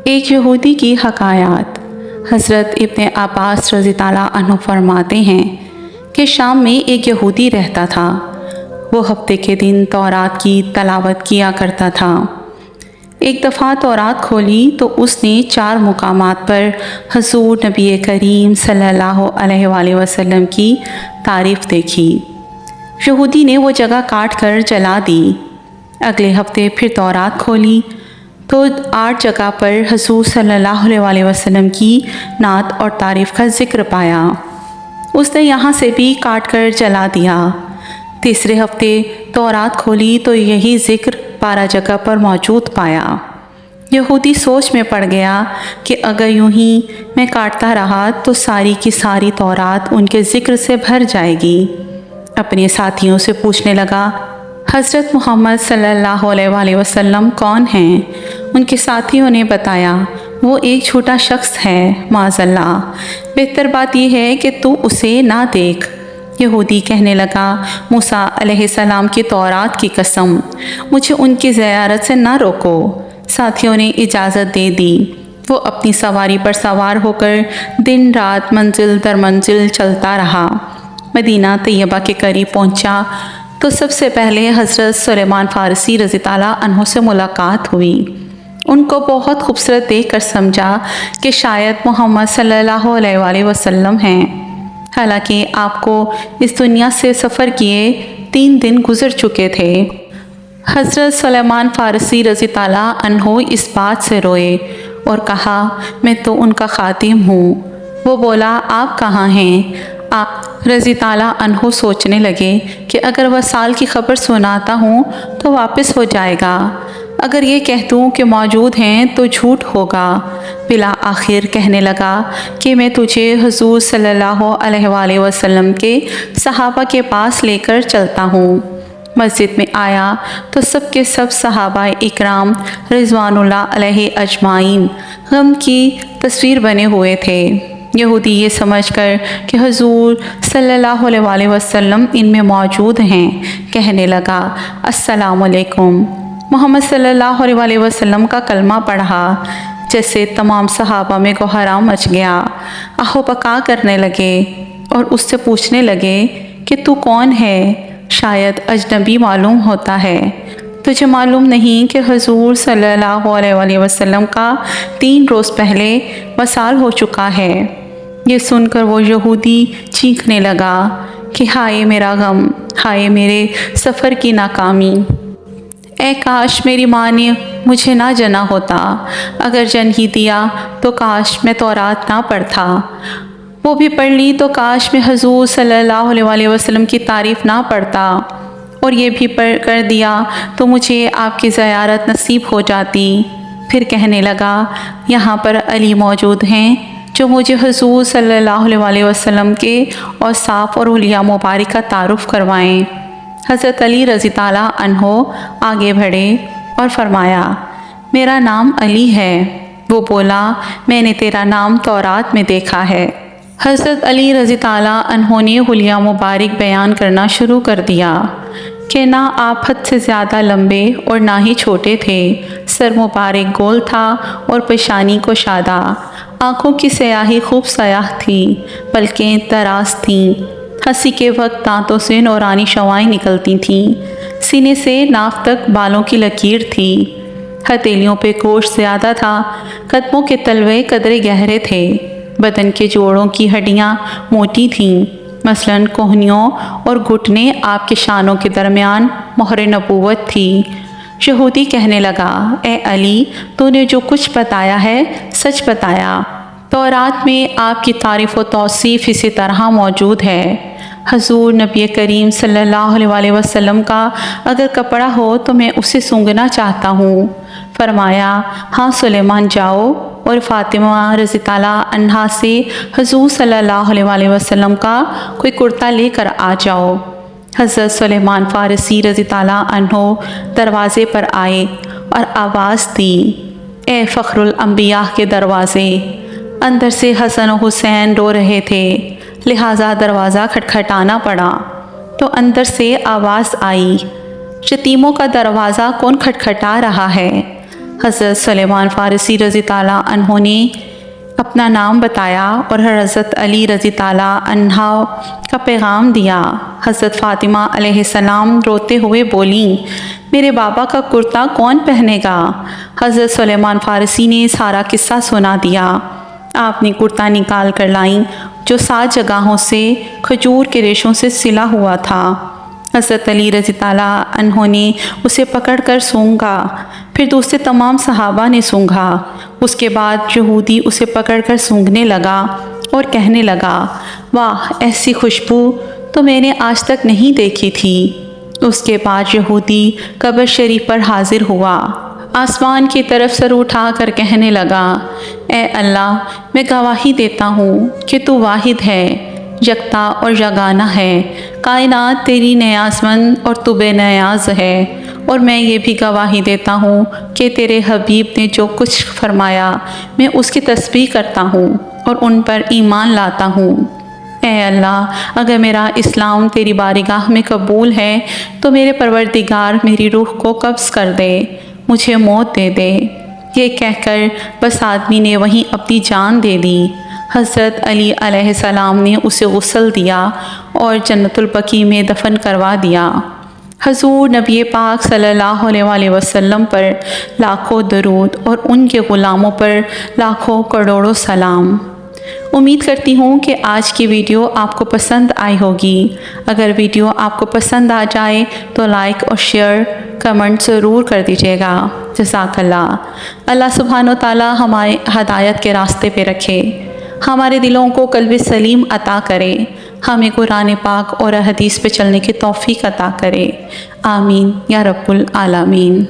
ایک یہودی کی حکایات۔ حضرت ابن عباس رضی اللہ عنہ فرماتے ہیں کہ شام میں ایک یہودی رہتا تھا۔ وہ ہفتے کے دن تورات کی تلاوت کیا کرتا تھا۔ ایک دفعہ تورات کھولی تو اس نے 4 مقامات پر حضور نبی کریم صلی اللہ علیہ وآلہ وسلم کی تعریف دیکھی۔ یہودی نے وہ جگہ کاٹ کر جلا دی۔ اگلے ہفتے پھر تورات کھولی تو 8 جگہ پر حضور صلی اللہ علیہ وآلہ وسلم کی نعت اور تعریف کا ذکر پایا۔ اس نے یہاں سے بھی کاٹ کر جلا دیا۔ تیسرے ہفتے تورات کھولی تو یہی ذکر 12 جگہ پر موجود پایا۔ یہودی سوچ میں پڑ گیا کہ اگر یوں ہی میں کاٹتا رہا تو ساری کی ساری تورات ان کے ذکر سے بھر جائے گی۔ اپنے ساتھیوں سے پوچھنے لگا، حضرت محمد صلی اللہ علیہ وآلہ وسلم کون ہیں؟ ان کے ساتھیوں نے بتایا، وہ ایک جھوٹا شخص ہے، معاذ اللہ، بہتر بات یہ ہے کہ تو اسے نہ دیکھ۔ یہودی کہنے لگا، موسیٰ علیہ السلام کی تورات کی قسم، مجھے ان کی زیارت سے نہ روکو۔ ساتھیوں نے اجازت دے دی۔ وہ اپنی سواری پر سوار ہو کر دن رات منزل در منزل چلتا رہا۔ مدینہ طیبہ کے قریب پہنچا تو سب سے پہلے حضرت سلیمان فارسی رضی اللہ عنہ سے ملاقات ہوئی۔ ان کو بہت خوبصورت دیکھ کر سمجھا کہ شاید محمد صلی اللہ علیہ وآلہ وسلم ہیں، حالانکہ آپ کو اس دنیا سے سفر کیے 3 دن گزر چکے تھے۔ حضرت سلیمان فارسی رضی اللہ عنہ اس بات سے روئے اور کہا، میں تو ان کا خادم ہوں۔ وہ بولا، آپ کہاں ہیں؟ آپ رضی اللہ عنہ سوچنے لگے کہ اگر وصال کی خبر سناتا ہوں تو واپس ہو جائے گا، اگر یہ کہہ دوں کہ موجود ہیں تو جھوٹ ہوگا۔ بلا آخر کہنے لگا کہ میں تجھے حضور صلی اللہ علیہ وآلہ وسلم کے صحابہ کے پاس لے کر چلتا ہوں۔ مسجد میں آیا تو سب کے سب صحابہ اکرام رضوان اللہ علیہ اجمعین غم کی تصویر بنے ہوئے تھے۔ یہودی یہ سمجھ کر کہ حضور صلی اللہ علیہ وآلہ وسلم ان میں موجود ہیں، کہنے لگا، السلام علیکم۔ محمد صلی اللہ علیہ وآلہ وسلم کا کلمہ پڑھا، جیسے تمام صحابہ میں گوہرام مچ گیا۔ آہو بکا کرنے لگے اور اس سے پوچھنے لگے کہ تو کون ہے؟ شاید اجنبی معلوم ہوتا ہے۔ تجھے معلوم نہیں کہ حضور صلی اللہ علیہ وآلہ وسلم کا 3 روز پہلے وصال ہو چکا ہے۔ یہ سن کر وہ یہودی چیخنے لگا کہ ہائے میرا غم، ہائے میرے سفر کی ناکامی، اے کاش میری ماں نے مجھے نہ جنا ہوتا، اگر جن ہی دیا تو کاش میں تورات نہ پڑھتا، وہ بھی پڑھ لی تو کاش میں حضور صلی اللہ علیہ وآلہ وسلم کی تعریف نہ پڑھتا، اور یہ بھی پڑھ کر دیا تو مجھے آپ کی زیارت نصیب ہو جاتی۔ پھر کہنے لگا، یہاں پر علی موجود ہیں جو مجھے حضور صلی اللہ علیہ وآلہ وسلم کے اوصاف اور حلیہ مبارک کا تعارف کروائیں۔ حضرت علی رضی اللہ عنہ آگے بڑھے اور فرمایا، میرا نام علی ہے۔ وہ بولا، میں نے تیرا نام تورات میں دیکھا ہے۔ حضرت علی رضی اللہ عنہ نے حلیہ مبارک بیان کرنا شروع کر دیا کہ نہ آپ حد سے زیادہ لمبے اور نہ ہی چھوٹے تھے، سر مبارک گول تھا اور پیشانی کشادہ، آنکھوں کی سیاہی خوب سیاہ تھی، پلکیں دراز تھیں، ہنسی کے وقت دانتوں سے نورانی شعاعیں نکلتی تھیں، سینے سے ناف تک بالوں کی لکیر تھی، ہتھیلیوں پہ گوشت زیادہ تھا، قدموں کے تلوے قدرے گہرے تھے، بدن کے جوڑوں کی ہڈیاں موٹی تھیں، مثلاً کوہنیوں اور گھٹنے آپ کے شانوں کے درمیان مہر نبوت تھی۔ یہودی کہنے لگا، اے علی، تو نے جو کچھ بتایا ہے سچ بتایا۔ تورات میں آپ کی تعریف و توصیف اسی طرح موجود ہے۔ حضور نبی کریم صلی اللہ علیہ وآلہ وسلم کا اگر کپڑا ہو تو میں اسے سونگھنا چاہتا ہوں۔ فرمایا، ہاں سلیمان جاؤ اور فاطمہ رضی اللہ عنہا سے حضور صلی اللہ علیہ وآلہ وسلم کا کوئی کرتا لے کر آ جاؤ۔ حضرت سلیمان فارسی رضی اللہ عنہ دروازے پر آئے اور آواز دی، اے فخر الانبیاء کے دروازے۔ اندر سے حسن و حسین رو رہے تھے، لہٰذا دروازہ کھٹکھٹانا پڑا تو اندر سے آواز آئی، یتیموں کا دروازہ کون کھٹکھٹا رہا ہے؟ حضرت سلیمان فارسی رضی تعالیٰ عنہ نے اپنا نام بتایا اور حضرت علی رضی تعالیٰ عنہ کا پیغام دیا۔ حضرت فاطمہ علیہ السلام روتے ہوئے بولیں، میرے بابا کا کرتا کون پہنے گا؟ حضرت سلیمان فارسی نے سارا قصہ سنا دیا۔ آپ نے کرتا نکال کر لائیں جو 7 جگہوں سے کھجور کے ریشوں سے سلا ہوا تھا۔ حضرت علی رضی تعالیٰ عنہ نے اسے پکڑ کر سونگھا، پھر دوسرے تمام صحابہ نے سونگھا۔ اس کے بعد یہودی اسے پکڑ کر سونگھنے لگا اور کہنے لگا، واہ، ایسی خوشبو تو میں نے آج تک نہیں دیکھی تھی۔ اس کے بعد یہودی قبر شریف پر حاضر ہوا، آسمان کی طرف سر اٹھا کر کہنے لگا، اے اللہ، میں گواہی دیتا ہوں کہ تو واحد ہے، یکتا اور یگانہ ہے، کائنات تیری نیاز مند اور تو بے نیاز ہے، اور میں یہ بھی گواہی دیتا ہوں کہ تیرے حبیب نے جو کچھ فرمایا میں اس کی تسبیح کرتا ہوں اور ان پر ایمان لاتا ہوں۔ اے اللہ، اگر میرا اسلام تیری بارگاہ میں قبول ہے تو میرے پروردگار میری روح کو قبض کر دے، مجھے موت دے دے۔ یہ کہہ کر بس آدمی نے وہیں اپنی جان دے دی۔ حضرت علی علیہ السلام نے اسے غسل دیا اور جنت البقیع میں دفن کروا دیا۔ حضور نبی پاک صلی اللہ علیہ وسلم پر لاکھوں درود اور ان کے غلاموں پر لاکھوں کروڑوں سلام۔ امید کرتی ہوں کہ آج کی ویڈیو آپ کو پسند آئی ہوگی۔ اگر ویڈیو آپ کو پسند آ جائے تو لائک اور شیئر کمنٹ ضرور کر دیجیے گا۔ جزاک اللہ۔ اللہ سبحانہ و تعالی ہمارے ہدایت کے راستے پہ رکھے، ہمارے دلوں کو قلب سلیم عطا کرے، ہمیں قرآن پاک اور حدیث پہ چلنے کی توفیق عطا کرے۔ آمین یا رب العالمین۔